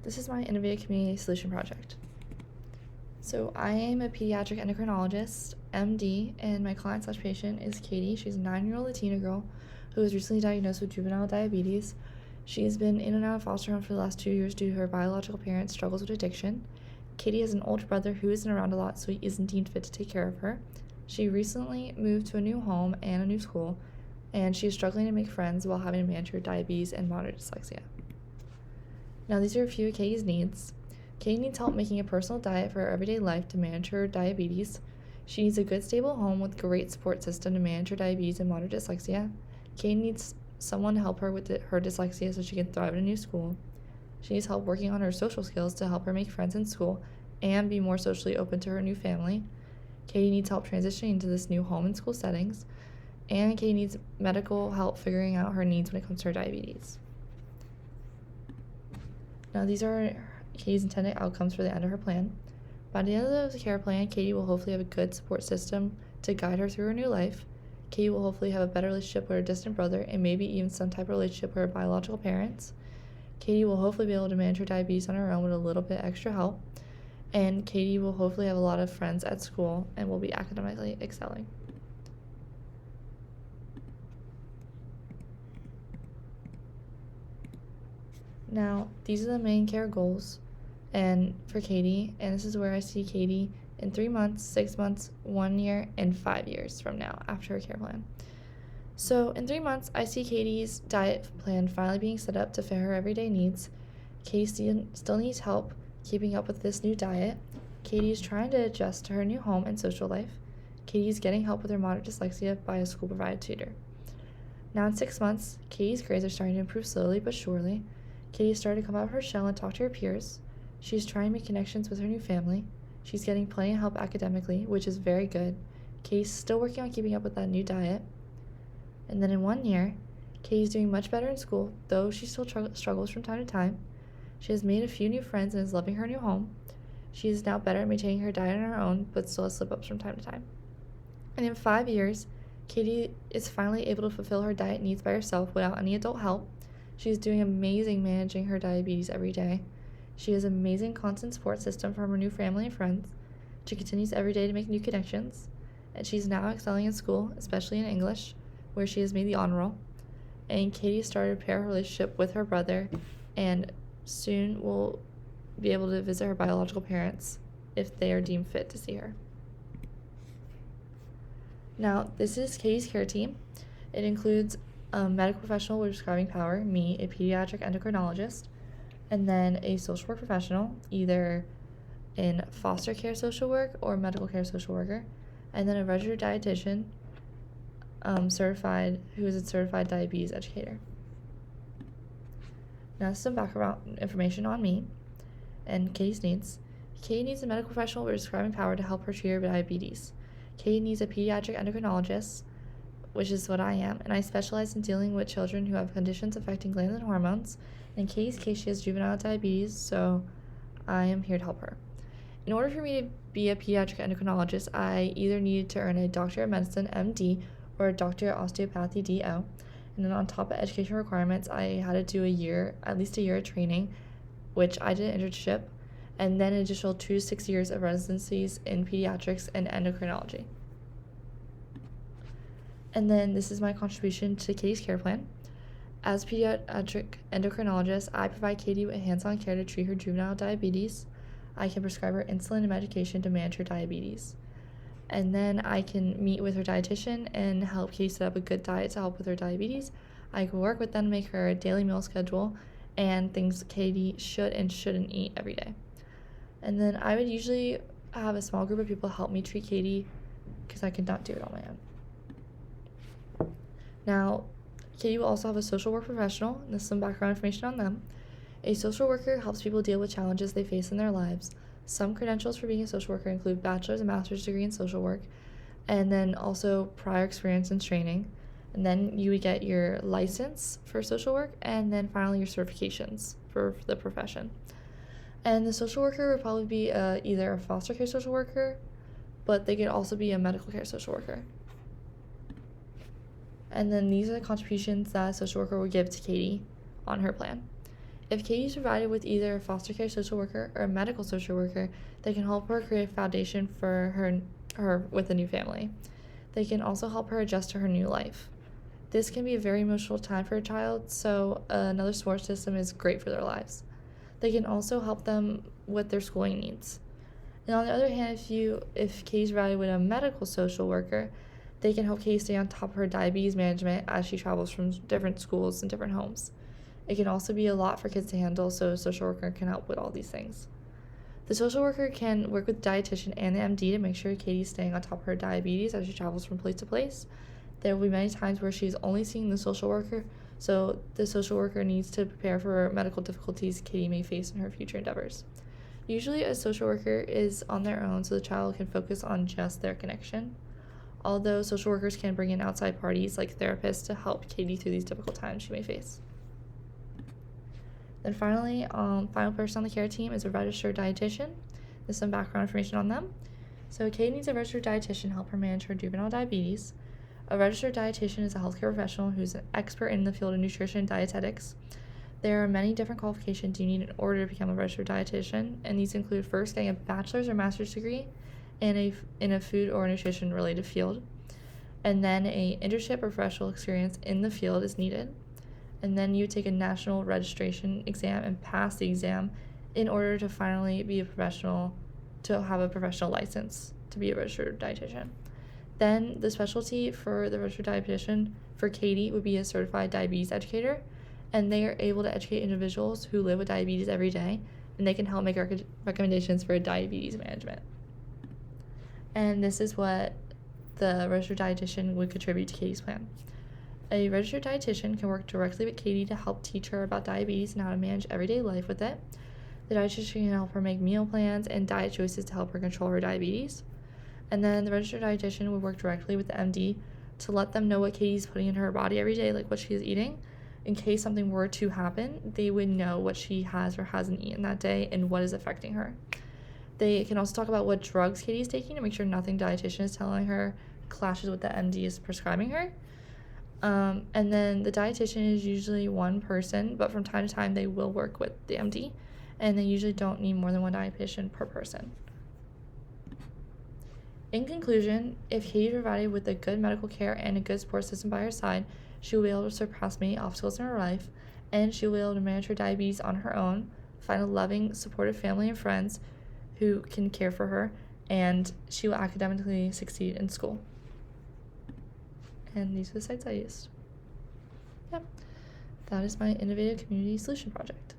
This is my Innovative Community Solution Project. So I am a pediatric endocrinologist, MD, and my client/patient is Katie. She's a 9-year-old Latina girl who was recently diagnosed with juvenile diabetes. She's been in and out of foster home for the last 2 years due to her biological parents' struggles with addiction. Katie has an older brother who isn't around a lot, so he isn't deemed fit to take care of her. She recently moved to a new home and a new school, and she is struggling to make friends while having to manage her diabetes and moderate dyslexia. Now, these are a few of Katie's needs. Katie needs help making a personal diet for her everyday life to manage her diabetes. She needs a good, stable home with great support system to manage her diabetes and moderate dyslexia. Katie needs someone to help her with her dyslexia so she can thrive in a new school. She needs help working on her social skills to help her make friends in school and be more socially open to her new family. Katie needs help transitioning into this new home and school settings. And Katie needs medical help figuring out her needs when it comes to her diabetes. Now, these are Katie's intended outcomes for the end of her plan. By the end of the care plan, Katie will hopefully have a good support system to guide her through her new life. Katie will hopefully have a better relationship with her distant brother and maybe even some type of relationship with her biological parents. Katie will hopefully be able to manage her diabetes on her own with a little bit extra help. And Katie will hopefully have a lot of friends at school and will be academically excelling. Now, these are the main care goals and for Katie, and this is where I see Katie in 3 months, 6 months, 1 year, and 5 years from now after her care plan. So in 3 months, I see Katie's diet plan finally being set up to fit her everyday needs. Katie still needs help keeping up with this new diet. Katie is trying to adjust to her new home and social life. Katie is getting help with her moderate dyslexia by a school-provided tutor. Now in 6 months, Katie's grades are starting to improve slowly but surely. Katie is starting to come out of her shell and talk to her peers. She's trying to make connections with her new family. She's getting plenty of help academically, which is very good. Katie's still working on keeping up with that new diet. And then in 1 year, Katie's doing much better in school, though she still struggles from time to time. She has made a few new friends and is loving her new home. She is now better at maintaining her diet on her own, but still has slip-ups from time to time. And in 5 years, Katie is finally able to fulfill her diet needs by herself without any adult help. She's doing amazing managing her diabetes every day. She has an amazing constant support system from her new family and friends. She continues every day to make new connections. And she's now excelling in school, especially in English, where she has made the honor roll. And Katie started a pair relationship with her brother and soon will be able to visit her biological parents if they are deemed fit to see her. Now, this is Katie's care team. It includes a medical professional with prescribing power, me, a pediatric endocrinologist, and then a social work professional, either in foster care social work or medical care social worker, and then a registered dietitian, who is a certified diabetes educator. Now, some background information on me and Katie's needs. Katie needs a medical professional with prescribing power to help her treat her diabetes. Katie needs a pediatric endocrinologist, which is what I am, and I specialize in dealing with children who have conditions affecting glands and hormones. In Katie's case, she has juvenile diabetes, so I am here to help her. In order for me to be a pediatric endocrinologist, I either needed to earn a Doctor of Medicine, MD, or a Doctor of Osteopathy, DO. And then on top of education requirements, I had to do at least a year of training, which I did an internship, and then an additional 2 to 6 years of residencies in pediatrics and endocrinology. And then this is my contribution to Katie's care plan. As a pediatric endocrinologist, I provide Katie with hands-on care to treat her juvenile diabetes. I can prescribe her insulin and medication to manage her diabetes. And then I can meet with her dietitian and help Katie set up a good diet to help with her diabetes. I can work with them to make her a daily meal schedule and things Katie should and shouldn't eat every day. And then I would usually have a small group of people help me treat Katie because I could not do it on my own. Now, Katie will also have a social work professional, and this is some background information on them. A social worker helps people deal with challenges they face in their lives. Some credentials for being a social worker include bachelor's and master's degree in social work, and then also prior experience and training. And then you would get your license for social work, and then finally your certifications for the profession. And the social worker would probably be either a foster care social worker, but they could also be a medical care social worker. And then these are the contributions that a social worker would give to Katie on her plan. If Katie's provided with either a foster care social worker or a medical social worker, they can help her create a foundation for her with a new family. They can also help her adjust to her new life. This can be a very emotional time for a child, so another support system is great for their lives. They can also help them with their schooling needs. And on the other hand, if Katie's provided with a medical social worker, they can help Katie stay on top of her diabetes management as she travels from different schools and different homes. It can also be a lot for kids to handle, so a social worker can help with all these things. The social worker can work with the dietitian and the MD to make sure Katie's staying on top of her diabetes as she travels from place to place. There will be many times where she's only seeing the social worker, so the social worker needs to prepare for medical difficulties Katie may face in her future endeavors. Usually a social worker is on their own so the child can focus on just their connection, although social workers can bring in outside parties like therapists to help Katie through these difficult times she may face. Then finally, final person on the care team is a registered dietitian. There's some background information on them. So Katie needs a registered dietitian to help her manage her juvenile diabetes. A registered dietitian is a healthcare professional who's an expert in the field of nutrition and dietetics. There are many different qualifications you need in order to become a registered dietitian, and these include first getting a bachelor's or master's degree in a food or nutrition related field, and then an internship or professional experience in the field is needed. And then you take a national registration exam and pass the exam in order to finally be a professional, to have a professional license to be a registered dietitian. Then the specialty for the registered dietitian for Katie would be a certified diabetes educator, and they are able to educate individuals who live with diabetes every day, and they can help make recommendations for diabetes management. And this is what the registered dietitian would contribute to Katie's plan. A registered dietitian can work directly with Katie to help teach her about diabetes and how to manage everyday life with it. The dietitian can help her make meal plans and diet choices to help her control her diabetes. And then the registered dietitian would work directly with the MD to let them know what Katie's putting in her body every day, like what she is eating. In case something were to happen, they would know what she has or hasn't eaten that day and what is affecting her. They can also talk about what drugs Katie is taking to make sure nothing dietitian is telling her clashes with the MD is prescribing her. And then the dietitian is usually one person, but from time to time they will work with the MD, and they usually don't need more than one dietitian per person. In conclusion, if Katie is provided with a good medical care and a good support system by her side, she will be able to surpass many obstacles in her life, and she will be able to manage her diabetes on her own, find a loving, supportive family and friends who can care for her, and she will academically succeed in school. And these are the sites I used. Yep, that is my innovative community solution project.